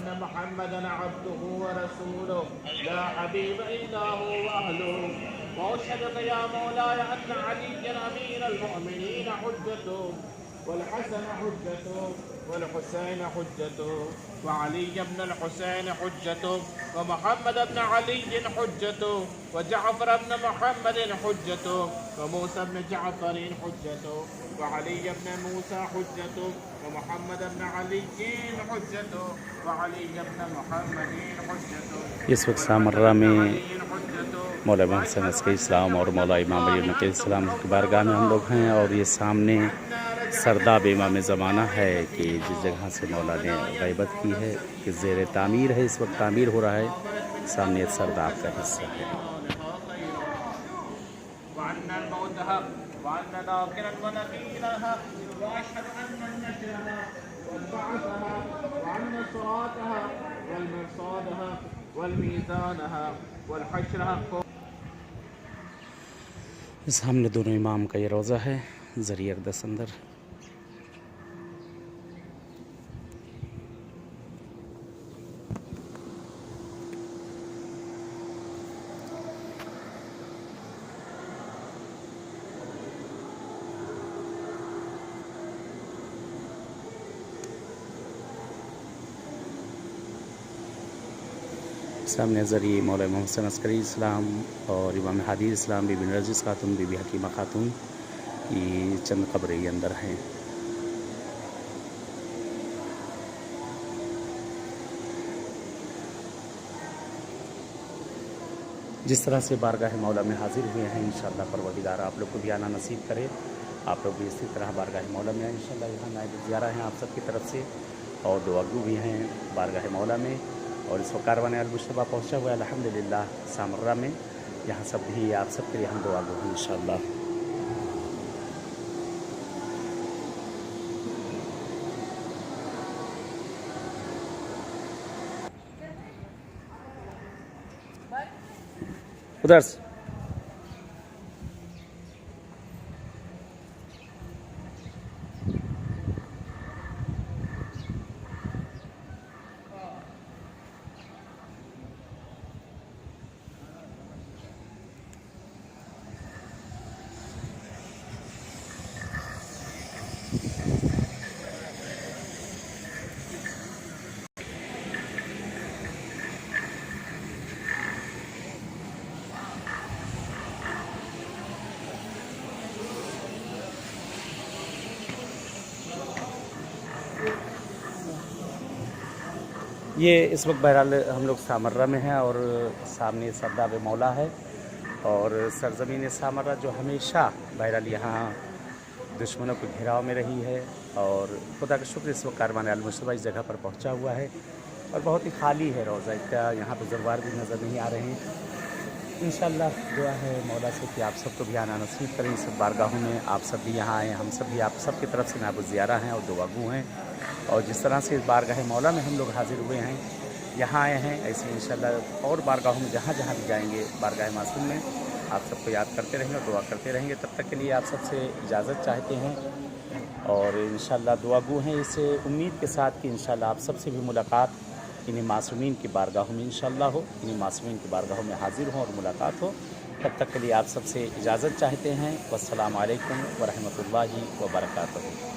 أن محمدا عبده ورسوله لا حبيب إلا هو وأهله وأشهد يا مولاي أن عليا أمير المؤمنين حجته والحسن حجته والحسين حجته وعلي بن الحسين حجته ومحمد بن علي حجته وجعفر بن محمد حجته وموسى بن جعفر حجته وعلي بن موسى حجته ومحمد بن علي حجته وعلي بن محمد حجته اس وقت سامرہ میں مولانا حسن عسکری السلام اور مولانا امام علی نقی السلام کی بارگاہ میں ہم لوگ ہیں، اور یہ سامنے سرداب امام زمانہ ہے کہ جس جگہ سے مولا نے غیبت کی ہے کہ زیر تعمیر ہے، اس وقت تعمیر ہو رہا ہے، سامنے سرداب کا حصہ ہے۔ وأن الموت حق وأن ناكرا ونكيلا حق وأشهد أن النشر حق والبعث حق وأن الصراط حق والمرصاد حق والميزان حق والحشر حق۔ سامنے دونوں امام کا یہ روضہ ہے، ذریعہ اقدس اندر۔ سامنے ذریعہ مولانا حسن عسکری اسلام اور امام حدیث اسلام بی بی نرجس خاتون، بی بی حکیمہ خاتون کی چند قبریں اندر ہیں۔ جس طرح سے بارگاہ مولا میں حاضر ہوئے ہیں، انشاءاللہ پروردگار آپ لوگ کو بھی آنا نصیب کرے، آپ لوگ بھی اسی طرح بارگاہ مولا میں آئیں انشاءاللہ۔ یہاں نائب زیارہ ہیں آپ سب کی طرف سے، اور دعاگو بھی ہیں بارگاہ مولا میں، اور اس وقت کاروان المجتبیٰ پہنچا ہوا ہے الحمدللہ سامرہ میں، یہاں سب بھی آپ سب کے لیے ہم دعاگو ہیں انشاءاللہ۔ ادھر سے یہ اس وقت بہرحال ہم لوگ سامرہ میں ہیں، اور سامنے سرداب مولا ہے، اور سرزمین سامرہ جو ہمیشہ بہرحال یہاں دشمنوں کے گھیراؤ میں رہی ہے، اور خدا کا شکر اس وقت کاروان المجتبیٰ اس جگہ پر پہنچا ہوا ہے، اور بہت ہی خالی ہے روضہ، یہاں پہ زوار بھی نظر نہیں آ رہے ہیں۔ انشاءاللہ دعا ہے مولا سے کہ آپ سب کو بھی آنا نصیب کریں اس بارگاہوں میں، آپ سب بھی یہاں آئیں، ہم سب بھی آپ سب کی طرف سے نائب الزیارہ ہیں اور دعاگو ہیں، اور جس طرح سے اس بارگاہ مولا میں ہم لوگ حاضر ہوئے ہیں، یہاں آئے ہیں، ایسے انشاءاللہ اور بارگاہوں میں جہاں جہاں بھی جائیں گے بارگاہ معصوم میں آپ سب کو یاد کرتے رہیں گے اور دعا کرتے رہیں گے۔ تب تک کے لیے آپ سب سے اجازت چاہتے ہیں، اور انشاءاللہ دعاگو ہیں اس امید کے ساتھ کہ انشاءاللہ آپ سب سے بھی ملاقات انہیں معصومین کی بارگاہوں میں انشاءاللہ ہو، انہیں معصومین کی بارگاہوں میں حاضر ہوں اور ملاقات ہو۔ تب تک کے لیے آپ سب سے اجازت چاہتے ہیں۔ والسلام علیکم ورحمۃ اللہ وبرکاتہ۔